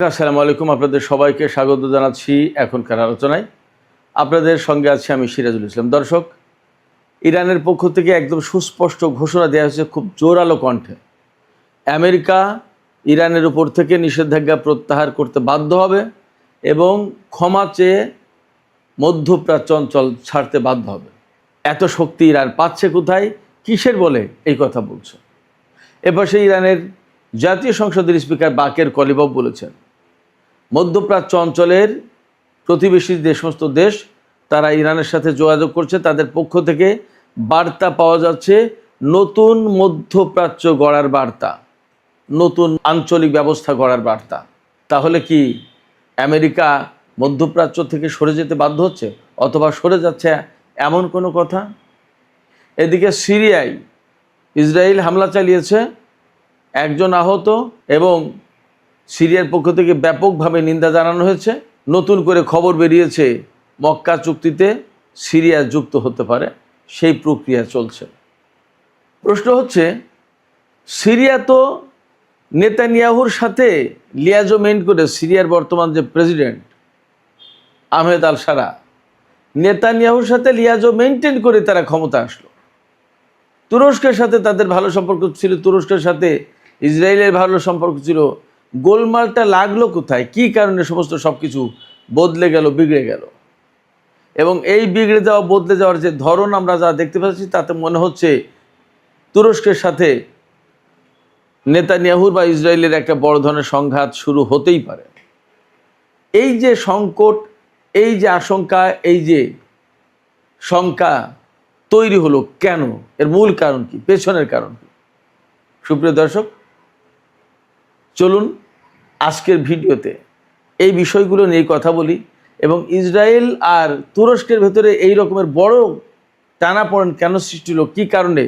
আসসালামু আলাইকুম, আপনাদের সবাইকে স্বাগত জানাচ্ছি এখনকার আলোচনায়। আপনাদের সঙ্গে আছি আমি সিরাজুল ইসলাম। দর্শক, ইরানের পক্ষ থেকে একদম সুস্পষ্ট ঘোষণা দেওয়া হয়েছে খুব জোরালো কণ্ঠে। আমেরিকা ইরানের উপর থেকে নিষেধাজ্ঞা প্রত্যাহার করতে বাধ্য হবে এবং ক্ষমা চেয়ে মধ্যপ্রাচ্য অঞ্চল ছাড়তে বাধ্য হবে। এত শক্তি ইরান পাচ্ছে কোথায়, কিসের বলে এই কথা বলছে? এপাশে ইরানের জাতীয় সংসদের স্পিকার বাকের কলিবফ বলেছেন, মধ্যপ্রাচ্য অঞ্চলের প্রতিবেশী যে সমস্ত দেশ তারা ইরানের সাথে যোগাযোগ করছে, তাদের পক্ষ থেকে বার্তা পাওয়া যাচ্ছে নতুন মধ্যপ্রাচ্য গড়ার বার্তা, নতুন আঞ্চলিক ব্যবস্থা গড়ার বার্তা। তাহলে কি আমেরিকা মধ্যপ্রাচ্য থেকে সরে যেতে বাধ্য হচ্ছে অথবা সরে যাচ্ছে এমন কোনো কথা? এদিকে সিরিয়ায় ইসরায়েল হামলা চালিয়েছে, একজন আহত এবং সিরিয়ার পক্ষ থেকে ব্যাপকভাবে নিন্দা জানানো হয়েছে। নতুন করে খবর বেরিয়েছে মক্কা চুক্তিতে সিরিয়া যুক্ত হতে পারে, সেই প্রক্রিয়া চলছে। প্রশ্ন হচ্ছে, সিরিয়া তো নেতানিয়াহুর সাথে লিয়াজমেন্ট করে, সিরিয়ার বর্তমান যে প্রেসিডেন্ট আহমেদ আল সারা, নেতানিয়াহুর সাথে লিয়াজো মেনটেন করে তারা ক্ষমতা আসলো। তুরস্কের সাথে তাদের ভালো সম্পর্ক ছিল, তুরস্কের সাথে ইসরায়েলের ভালো সম্পর্ক ছিল। গোলমালটা লাগলো কোথায়, কি কারণে সমস্ত সব কিছু বদলে গেল, বিগড়ে গেল? এবং এই বিগড়ে যাওয়া, বদলে যাওয়ার যে ধরন আমরা যা দেখতে পাচ্ছি, তাতে মনে হচ্ছে তুরস্কের সাথে নেতানিয়াহুর বা ইসরায়েলের একটা বড় ধরনের সংঘাত শুরু হতেই পারে। এই যে সংকট, এই যে আশঙ্কা, এই যে শঙ্কা তৈরি হলো কেন, এর মূল কারণ কি, পেছনের কারণ কি? সুপ্রিয় দর্শক, চলুন আজকের ভিডিওতে এই বিষয়গুলো নিয়ে কথা বলি এবং ইসরায়েল আর তুরস্কের ভেতরে এই রকমের বড় টানাপোড়েন কেন সৃষ্টি হলো, কী কারণে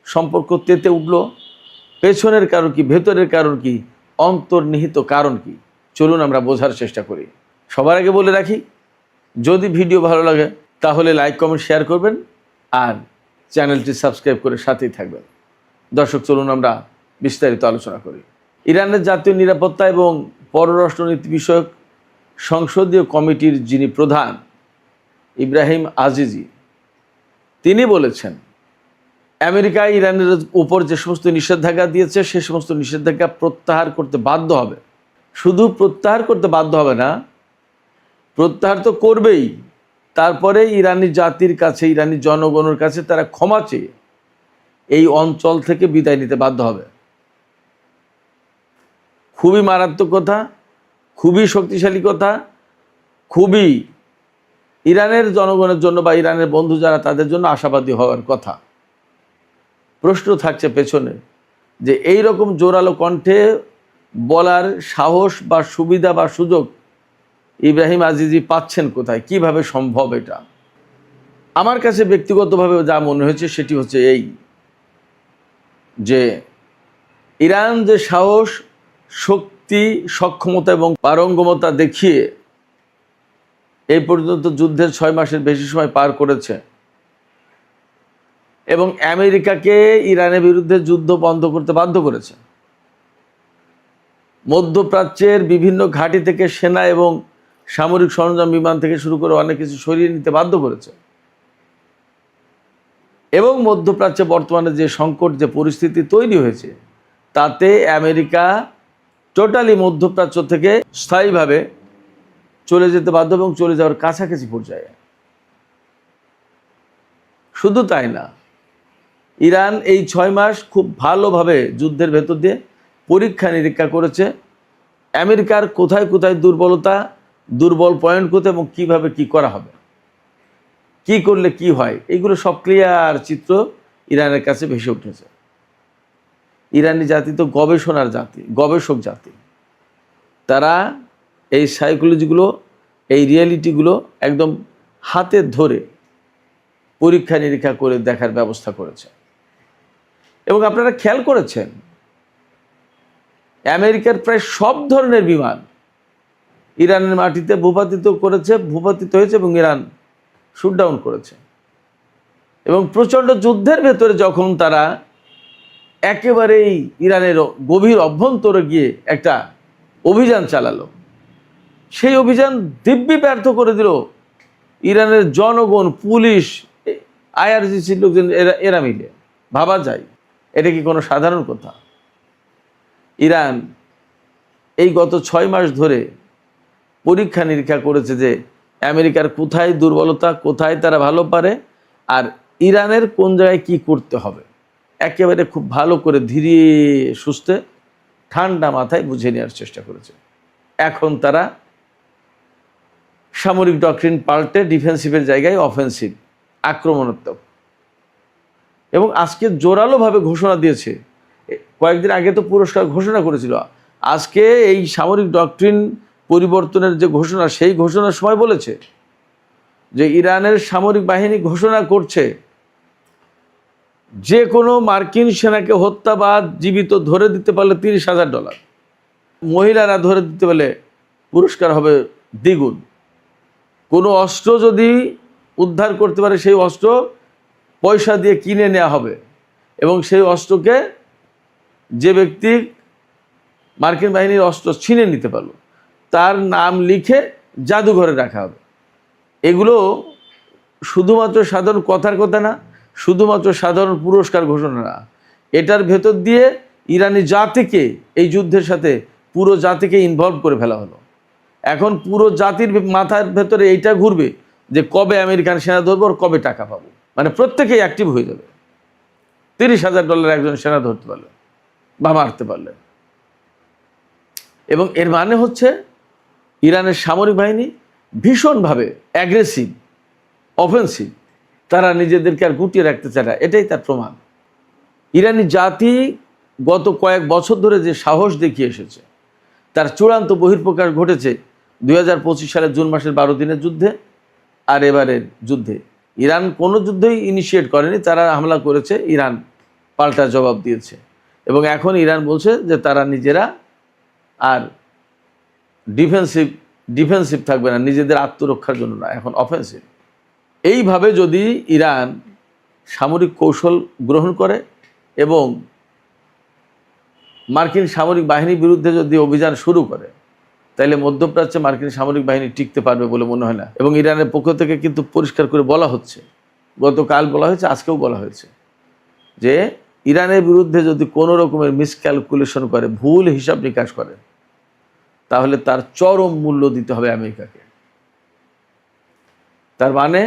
সম্পর্ক তেতে উঠলো, পেছনের কারণ কি, ভেতরের কারণ কি, অন্তর্নিহিত কারণ কি, চলুন আমরা বোঝার চেষ্টা করি। সবার আগে বলে রাখি, যদি ভিডিও ভালো লাগে তাহলে লাইক, কমেন্ট, শেয়ার করবেন আর চ্যানেলটি সাবস্ক্রাইব করে সাথেই থাকবেন। দর্শক, চলুন আমরা বিস্তারিত আলোচনা করি। ইরানের জাতীয় নিরাপত্তা এবং পররাষ্ট্রনীতি বিষয়ক সংসদীয় কমিটির যিনি প্রধান ইব্রাহিম আজিজি, তিনি বলেছেন আমেরিকা ইরানের উপর যে সমস্ত নিষেধাজ্ঞা দিয়েছে সে সমস্ত নিষেধাজ্ঞা প্রত্যাহার করতে বাধ্য হবে। শুধু প্রত্যাহার করতে বাধ্য হবে না, প্রত্যাহার তো করবেই, তারপরে ইরানি জাতির কাছে, ইরানি জনগণের কাছে তারা ক্ষমা চেয়ে এই অঞ্চল থেকে বিদায় নিতে বাধ্য হবে। খুবই মারাত্মক কথা, খুবই শক্তিশালী কথা, খুবই ইরানের জনগণের জন্য বা ইরানের বন্ধু যারা তাদের জন্য আশাবাদী হওয়ার কথা। প্রশ্ন থাকছে পেছনে যে এই রকম জোরালো কণ্ঠে বলার সাহস বা সুবিধা বা সুযোগ ইব্রাহিম আজিজি পাচ্ছেন কোথায়, কিভাবে সম্ভব এটা? আমার কাছে ব্যক্তিগতভাবে যা মনে হয়েছে সেটি হচ্ছে এই, যে ইরান যে সাহস, শক্তি, সক্ষমতা এবং পারঙ্গমতা দেখিয়ে এই পর্যন্ত যুদ্ধের 6 মাসের বেশি সময় পার করেছে এবং আমেরিকাকে ইরানের বিরুদ্ধে যুদ্ধ বন্ধ করতে বাধ্য করেছে, মধ্যপ্রাচ্যের বিভিন্ন ঘাঁটি থেকে সেনা এবং সামরিক সরঞ্জাম, বিমান থেকে শুরু করে অনেক কিছু সরিয়ে নিতে বাধ্য করেছে এবং মধ্যপ্রাচ্যে বর্তমানে যে সংকট, যে পরিস্থিতি তৈরি হয়েছে, তাতে আমেরিকা টোটালি মধ্যপ্রাচ্য থেকে স্থায়ীভাবে চলে যেতে বাধ্য এবং চলে যাওয়ার কাছাকাছি পর্যায়ে। শুধু তাই না, ইরান এই 6 মাস খুব ভালোভাবে যুদ্ধের ভেতর দিয়ে পরীক্ষা নিরীক্ষা করেছে আমেরিকার কোথায় কোথায় দুর্বলতা, দুর্বল পয়েন্ট কোথায় এবং কীভাবে কি করা হবে, কি করলে কি হয়, এগুলো সব ক্লিয়ার চিত্র ইরানের কাছে ভেসে উঠেছে। ইরানি জাতি তো গবেষণার জাতি, গবেষক জাতি। তারা এই সাইকোলজিগুলো, এই রিয়েলিটিগুলো একদম হাতে ধরে পরীক্ষা নিরীক্ষা করে দেখার ব্যবস্থা করেছে। এবং আপনারা খেয়াল করেছেন, আমেরিকার প্রায় সব ধরনের বিমান ইরানের মাটিতে ভূপাতিত হয়েছে এবং ইরান শুটডাউন করেছে। এবং প্রচণ্ড যুদ্ধের ভেতরে যখন তারা একেবারেই ইরানের গভীর অভ্যন্তরে গিয়ে একটা অভিযান চালালো, সেই অভিযান দিব্যি ব্যর্থ করে দিল ইরানের জনগণ, পুলিশ, আইআরজিসির লোকজন, এরা মিলে। ভাবা যায় এটা কি কোনো সাধারণ কথা? ইরান এই গত 6 মাস ধরে পরীক্ষা নিরীক্ষা করেছে যে আমেরিকার কোথায় দুর্বলতা, কোথায় তারা ভালো পারে, আর ইরানের কোন জায়গায় কি করতে হবে একেবারে খুব ভালো করে ধীরে সুস্থে ঠান্ডা মাথায় বুঝে নেওয়ার চেষ্টা করেছে। এখন তারা সামরিক ডক্ট্রিন পাল্টে ডিফেন্সিভের জায়গায় অফেন্সিভ, আক্রমণাত্মক, এবং আজকে জোরালোভাবে ঘোষণা দিয়েছে। কয়েকদিন আগে তো পুরস্কার ঘোষণা করেছিল, আজকে এই সামরিক ডক্ট্রিন পরিবর্তনের যে ঘোষণা, সেই ঘোষণার সময় বলেছে যে ইরানের সামরিক বাহিনী ঘোষণা করছে যে কোনো মার্কিন সেনাকে হত্যা বা জীবিত ধরে দিতে পারলে $30,000, মহিলারা ধরে দিতে পারলে পুরস্কার হবে দ্বিগুণ, কোনো অস্ত্র যদি উদ্ধার করতে পারে সেই অস্ত্র পয়সা দিয়ে কিনে নেওয়া হবে, এবং সেই অস্ত্রকে যে ব্যক্তি মার্কিন বাহিনীর অস্ত্র ছিনে নিতে পারল তার নাম লিখে জাদুঘরে রাখা হবে। এগুলো শুধুমাত্র সাধারণ কথার কথা না, শুধুমাত্র সাধারণ পুরস্কার ঘোষণা না, এটার ভেতর দিয়ে ইরানি জাতিকে, এই যুদ্ধের সাথে পুরো জাতিকে ইনভলভ করে ফেলা হলো। এখন পুরো জাতির মাথার ভেতরে এইটা ঘুরবে যে কবে আমেরিকান সেনা ধরবো আর কবে টাকা পাবো। মানে প্রত্যেকেই অ্যাক্টিভ হয়ে যাবে। $30,000 একজন সেনা ধরতে পারলে বা মারতে পারলে। এবং এর মানে হচ্ছে ইরানের সামরিক বাহিনী ভীষণভাবে অ্যাগ্রেসিভ, অফেন্সিভ, তারা নিজেদেরকে আর গুটিয়ে রাখতে চায় না, এটাই তার প্রমাণ। ইরানি জাতি গত কয়েক বছর ধরে যে সাহস দেখিয়ে এসেছে তার চূড়ান্ত বহিঃপ্রকাশ ঘটেছে 2025 সালের জুন মাসের 12 দিনের যুদ্ধে আর এবারের যুদ্ধে। ইরান কোনো যুদ্ধই ইনিশিয়েট করেনি, তারা হামলা করেছে, ইরান পাল্টা জবাব দিয়েছে। এবং এখন ইরান বলছে যে তারা নিজেরা আর ডিফেন্সিভ থাকবে না, নিজেদের আত্মরক্ষার জন্য না, এখন অফেন্সিভ। এইভাবে যদি ইরান সামরিক কৌশল গ্রহণ করে এবং মার্কিন সামরিক বাহিনীর বিরুদ্ধে যদি অভিযান শুরু করে, তাহলে মধ্যপ্রাচ্যে মার্কিন সামরিক বাহিনী টিকতে পারবে বলে মনে হয় না। এবং ইরানের পক্ষ থেকে কিন্তু পরিষ্কার করে বলা হচ্ছে, গতকাল বলা হয়েছে, আজকেও বলা হয়েছে যে ইরানের বিরুদ্ধে যদি কোনো রকমের মিসক্যালকুলেশন করে, ভুল হিসাব নিকাশ করে, তাহলে তার চরম মূল্য দিতে হবে আমেরিকাকে। তার মানে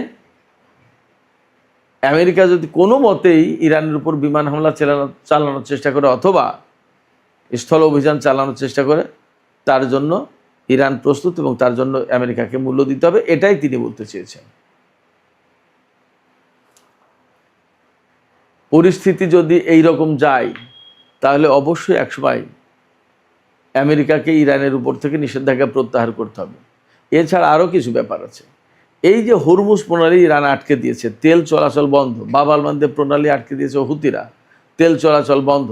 আমেরিকা যদি কোনো মতেই ইরানের উপর বিমান হামলা চালানোর চেষ্টা করে অথবা স্থল অভিযান চালানোর চেষ্টা করে, তার জন্য ইরান প্রস্তুত এবং তার জন্য আমেরিকাকে মূল্য দিতে হবে, এটাই তিনি বলতে চেয়েছেন। পরিস্থিতি যদি এই রকম যায় তাহলে অবশ্যই একসময় আমেরিকাকে ইরানের উপর থেকে নিষেধাজ্ঞা প্রত্যাহার করতে হবে। এছাড়া আরও কিছু ব্যাপার আছে। এই যে হরমুজ প্রণালী ইরান আটকে দিয়েছে, তেল চলাচল বন্ধ, বাব আল মানদেব প্রণালী আটকে দিয়েছে হুতিরা, তেল চলাচল বন্ধ,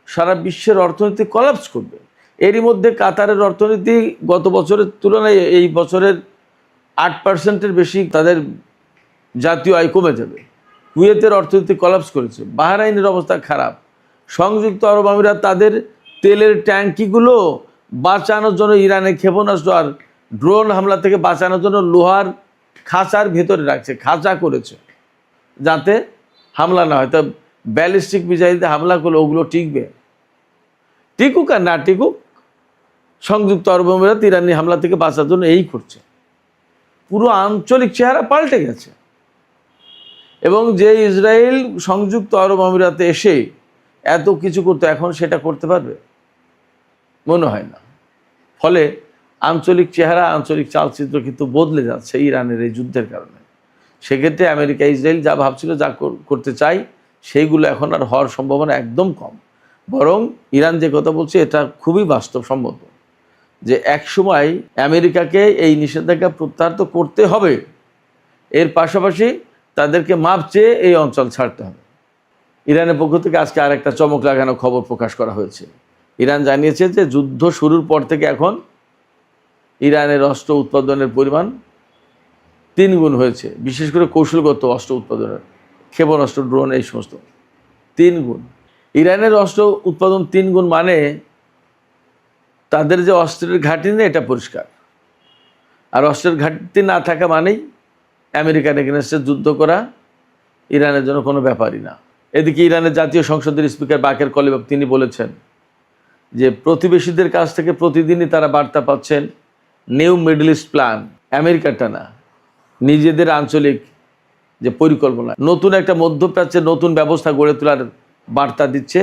সারা বিশ্বের অর্থনীতি কলাপস করবে। এরই মধ্যে কাতারের অর্থনীতি গত বছরের তুলনায় এই বছরের 8% বেশি তাদের জাতীয় আয় কমে যাবে। কুয়েতের অর্থনীতি কলাপস করেছে, বাহরাইনের অবস্থা খারাপ, সংযুক্ত আরব আমিরাত তাদের তেলের ট্যাঙ্কিগুলো বাঁচানোর জন্য ইরানের ক্ষেপণাস্ত্র আর ড্রোন হামলা থেকে বাঁচানোর জন্য লোহার খাঁচার ভেতরে রাখছে, খাঁচা করেছে যাতে হামলা না হয়। তা ব্যালিস্টিক মিসাইল দিয়ে হামলা করলে ওগুলো টিকবে? টিকুক আর না টিকুক, সংযুক্ত আরব আমিরাত ইরানি হামলা থেকে বাঁচার জন্য এই করছে। পুরো আঞ্চলিক চেহারা পাল্টে গেছে। এবং যে ইসরায়েল সংযুক্ত আরব আমিরাতে এসে এত কিছু করতে, এখন সেটা করতে পারবে মনে হয় না। ফলে আঞ্চলিক চেহারা, আঞ্চলিক চালচিত্র কিন্তু বদলে যাচ্ছে ইরানের এই যুদ্ধের কারণে। সেক্ষেত্রে আমেরিকা ইসরায়েল যা ভাবছিল, যা করতে চাই, সেইগুলো এখন আর হওয়ার সম্ভাবনা একদম কম। বরং ইরান যে কথা বলছে এটা খুবই বাস্তবসম্মত যে একসময় আমেরিকাকে এই নিষেধাজ্ঞা প্রত্যাহার তো করতে হবে, এর পাশাপাশি তাদেরকে মাপ চেয়ে এই অঞ্চল ছাড়তে হবে। ইরানের পক্ষ থেকে আজকে আরেকটা চমক লাগানো খবর প্রকাশ করা হয়েছে। ইরান জানিয়েছে যে যুদ্ধ শুরুর পর থেকে এখন ইরানের অস্ত্র উৎপাদনের পরিমাণ 3 গুণ হয়েছে, বিশেষ করে কৌশলগত অস্ত্র উৎপাদনের, ক্ষেপণাস্ত্র, ড্রোন, এই সমস্ত 3 গুণ। ইরানের অস্ত্র উৎপাদন 3 গুণ মানে তাদের যে অস্ত্রের ঘাটতি নেই এটা পরিষ্কার। আর অস্ত্রের ঘাটতি না থাকা মানেই আমেরিকান এগেনস্টে যুদ্ধ করা ইরানের জন্য কোনো ব্যাপারই না। এদিকে ইরানের জাতীয় সংসদের স্পিকার বাকের কলিবাফ তিনি বলেছেন যে প্রতিবেশীদের কাছ থেকে প্রতিদিনই তারা বার্তা পাচ্ছেন নিউ মিডল ইস্ট প্ল্যান, আমেরিকাটা না, নিজেদের আঞ্চলিক যে পরিকল্পনা, নতুন একটা মধ্যপ্রাচ্যের নতুন ব্যবস্থা গড়ে তোলার বার্তা দিচ্ছে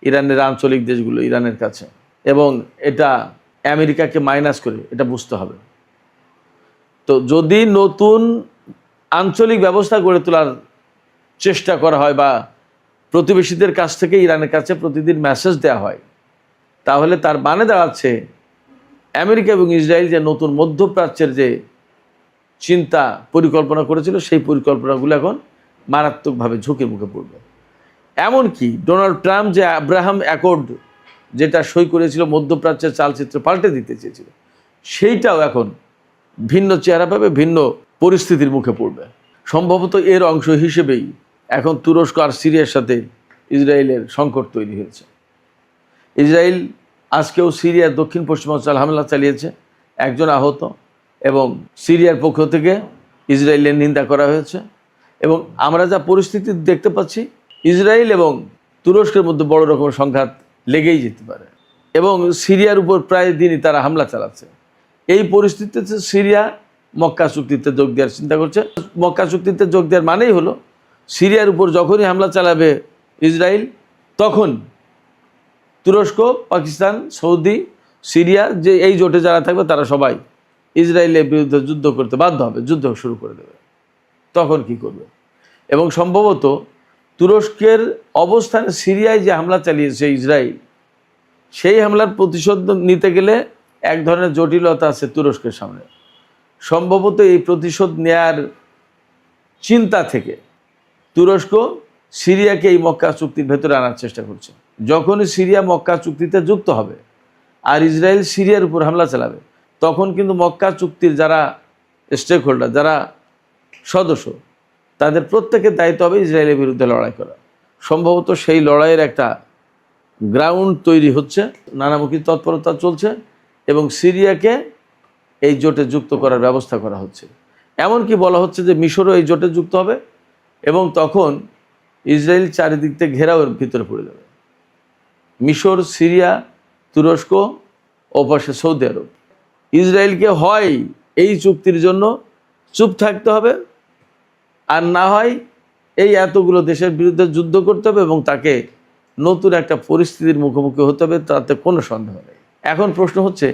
ইরানের আঞ্চলিক দেশগুলো ইরানের কাছে, এবং এটা আমেরিকাকে মাইনাস করে এটা বুঝতে হবে। তো যদি নতুন আঞ্চলিক ব্যবস্থা গড়ে তোলার চেষ্টা করা হয় বা প্রতিবেশীদের কাছ থেকে ইরানের কাছে প্রতিদিন মেসেজ দেওয়া হয়, তাহলে তার মানে দাঁড়াচ্ছে আমেরিকা এবং ইসরায়েল যে নতুন মধ্যপ্রাচ্যের যে চিন্তা পরিকল্পনা করেছিল সেই পরিকল্পনাগুলো এখন মারাত্মকভাবে ঝুঁকির মুখে পড়বে। এমনকি ডোনাল্ড ট্রাম্প যে আব্রাহাম অ্যাকর্ড যেটা সই করেছিল মধ্যপ্রাচ্যের চালচিত্র পাল্টে দিতে চেয়েছিল, সেইটাও এখন ভিন্ন চেহারা পাবে, ভিন্ন পরিস্থিতির মুখে পড়বে। সম্ভবত এর অংশ হিসেবেই এখন তুরস্ক আর সিরিয়ার সাথে ইসরায়েলের সংকট তৈরি হয়েছে। ইসরায়েল আজকেও সিরিয়ার দক্ষিণ পশ্চিমাঞ্চল হামলা চালিয়েছে, একজন আহত, এবং সিরিয়ার পক্ষ থেকে ইসরায়েলের নিন্দা করা হয়েছে। এবং আমরা যা পরিস্থিতি দেখতে পাচ্ছি, ইসরায়েল এবং তুরস্কের মধ্যে বড় রকমের সংঘাত লেগেই যেতে পারে, এবং সিরিয়ার উপর প্রায় দিনই তারা হামলা চালাচ্ছে। এই পরিস্থিতিতে সিরিয়া মক্কা চুক্তিতে যোগ দেওয়ার চিন্তা করছে। মক্কা চুক্তিতে যোগ দেওয়ার মানেই হলো সিরিয়ার উপর যখনই হামলা চালাবে ইসরায়েল, তখন তুরস্ক, পাকিস্তান, সৌদি, সিরিয়া যে এই জোটে যারা থাকবে তারা সবাই ইসরায়েলের বিরুদ্ধে যুদ্ধ করতে বাধ্য হবে, যুদ্ধ শুরু করে দেবে। তখন কি করবে? এবং সম্ভবত তুরস্কের অবস্থানে সিরিয়ায় যে হামলা চালিয়েছে ইসরায়েল, সেই হামলার প্রতিশোধ নিতে গেলে এক ধরনের জটিলতা আছে তুরস্কের সামনে। সম্ভবত এই প্রতিশোধ নেয়ার চিন্তা থেকে তুরস্ক সিরিয়াকে এই মক্কা চুক্তির ভেতরে আনার চেষ্টা করছে। যখনই সিরিয়া মক্কা চুক্তিতে যুক্ত হবে আর ইসরায়েল সিরিয়ার উপর হামলা চালাবে, তখন কিন্তু মক্কা চুক্তির যারা স্টেক হোল্ডার, যারা সদস্য, তাদের প্রত্যেকের দায়িত্ব হবে ইসরায়েলের বিরুদ্ধে লড়াই করা। সম্ভবত সেই লড়াইয়ের একটা গ্রাউন্ড তৈরি হচ্ছে, নানামুখী তৎপরতা চলছে, এবং সিরিয়াকে এই জোটে যুক্ত করার ব্যবস্থা করা হচ্ছে। এমনকি বলা হচ্ছে যে মিশরও এই জোটে যুক্ত হবে, এবং তখন ইসরায়েল চারিদিক থেকে ঘেরাওয়ের ভিতরে পড়ে যাবে। মিশর, সিরিয়া, তুরস্ক ও পাশে সৌদি আরব। ইসরায়েলকে হয় এই চুক্তির জন্য চুপ থাকতে হবে, আর না হয় এই এতগুলো দেশের বিরুদ্ধে যুদ্ধ করতে হবে এবং তাকে নতুন একটা পরিস্থিতির মুখোমুখি হতে হবে, তাতে কোনো সন্দেহ নেই। এখন প্রশ্ন হচ্ছে,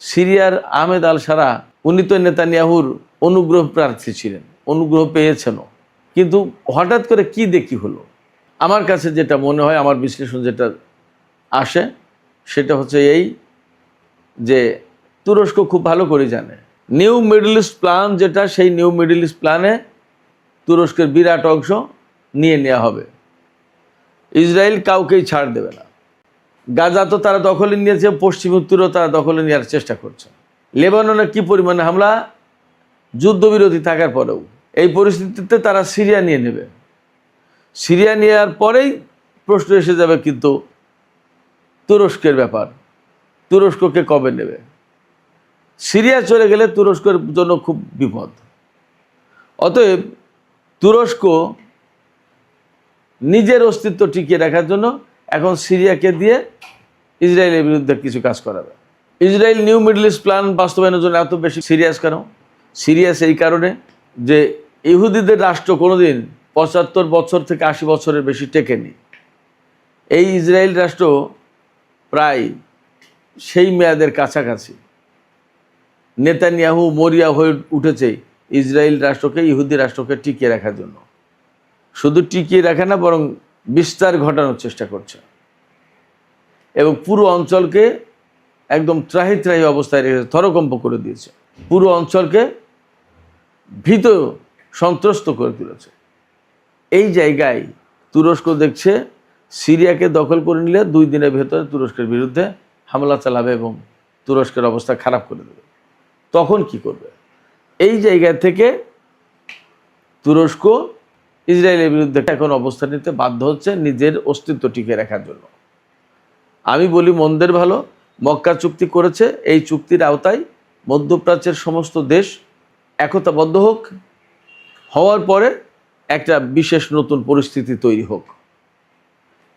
সিরিয়ার আহমেদ আল সারা, উনি তো নেতানিয়াহুর অনুগ্রহ প্রার্থী ছিলেন, অনুগ্রহ পেয়েছেনও, কিন্তু হঠাৎ করে কি দেখি হলো? আমার কাছে যেটা মনে হয়, আমার বিশ্লেষণ যেটা আসে, সেটা হচ্ছে এই যে তুরস্ক খুব ভালো করে জানে নিউ মিডল ইস্ট প্ল্যান যেটা, সেই নিউ মিডল ইস্ট প্ল্যানে তুরস্কের বিরাট অংশ নিয়ে নেওয়া হবে। ইসরায়েল কাউকেই ছাড় দেবে না। গাজা তো তারা দখলে নিয়েছে, পশ্চিম উত্তরও তারা দখলে নেওয়ার চেষ্টা করছে। লেবাননে কী পরিমাণে হামলা, যুদ্ধবিরতি থাকার পরেও। এই পরিস্থিতিতে তারা সিরিয়া নিয়ে নেবে। সিরিয়া নেওয়ার পরেই প্রশ্ন এসে যাবে কিন্তু তুরস্কের ব্যাপার, তুরস্ককে কবে নেবে? সিরিয়া চলে গেলে তুরস্কের জন্য খুব বিপদ। অতএব তুরস্ক নিজের অস্তিত্ব টিকিয়ে রাখার জন্য এখন সিরিয়াকে দিয়ে ইসরায়েলের বিরুদ্ধে কিছু কাজ করাবে। Israel new middle east plan বাস্তবায়নের জন্য এত বেশি সিরিয়াস কেন? সিরিয়াস এই কারণে যে ইহুদিদের রাষ্ট্র কোনোদিন ৭৫ বছর থেকে ৮০ বছরের বেশি টেকেনি। এই ইসরায়েল রাষ্ট্র প্রায় সেই মেয়াদের কাছাকাছি। নেতানিয়াহু মরিয়া হয়ে উঠেছে ইসরায়েল রাষ্ট্রকে, ইহুদি রাষ্ট্রকে টিকিয়ে রাখার জন্য। শুধু টিকিয়ে রাখে না, বরং বিস্তার ঘটানোর চেষ্টা করছে, এবং পুরো অঞ্চলকে একদম ত্রাহি ত্রাহি অবস্থায় রেখে থরকম্প করে দিয়েছে। পুরো অঞ্চলকে ভীত সন্ত্রস্ত করে তুলেছে। এই জায়গায় তুরস্ক দেখছে সিরিয়াকে দখল করে নিলে 2 দিনের ভেতরে তুরস্কের বিরুদ্ধে হামলা চালাবে এবং তুরস্কের অবস্থা খারাপ করে দেবে। তখন কি করবে? এই জায়গা থেকে তুরস্ক ইসরায়েলের বিরুদ্ধে এখন অবস্থান নিতে বাধ্য হচ্ছে নিজের অস্তিত্ব টিকে রাখার জন্য। আমি বলি মন্দের ভালো, মক্কা চুক্তি করেছে, এই চুক্তির আওতায় মধ্যপ্রাচ্যের সমস্ত দেশ একতাবদ্ধ হোক, হওয়ার পরে একটা বিশেষ নতুন পরিস্থিতি তৈরি হোক,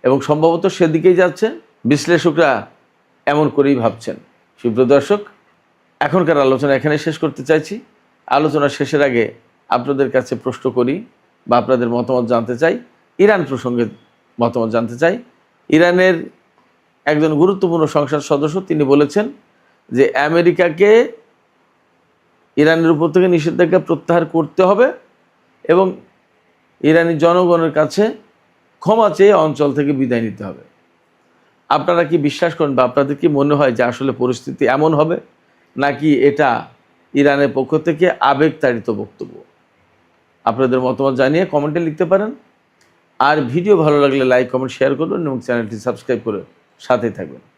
এবং সম্ভবত সেদিকেই যাচ্ছে। বিশ্লেষকরা এমন করেই ভাবছেন। সুপ্রিয় দর্শক, এখনকার আলোচনা এখানে শেষ করতে চাইছি। আলোচনা শেষের আগে আপনাদের কাছে প্রশ্ন করি বা আপনাদের মতামত জানতে চাই। ইরান প্রসঙ্গে মতামত জানতে চাই। ইরানের একজন গুরুত্বপূর্ণ সংসদ সদস্য তিনি বলেছেন যে আমেরিকাকে ইরানের উপর থেকে নিষেধাজ্ঞা প্রত্যাহার করতে হবে এবং ইরানি জনগণের কাছে ক্ষমা চেয়ে অঞ্চল থেকে বিদায় নিতে হবে। আপনারা কি বিশ্বাস করেন বা আপনাদের কি মনে হয় যে আসলে পরিস্থিতি এমন হবে, নাকি এটা ইরানের পক্ষ থেকে আবেগতাড়িত বক্তব্য? আপনাদের মতামত জানিয়ে কমেন্টে লিখতে পারেন। আর ভিডিও ভালো লাগলে লাইক, কমেন্ট, শেয়ার করবেন এবং চ্যানেলটি সাবস্ক্রাইব করে সাথেই থাকবেন।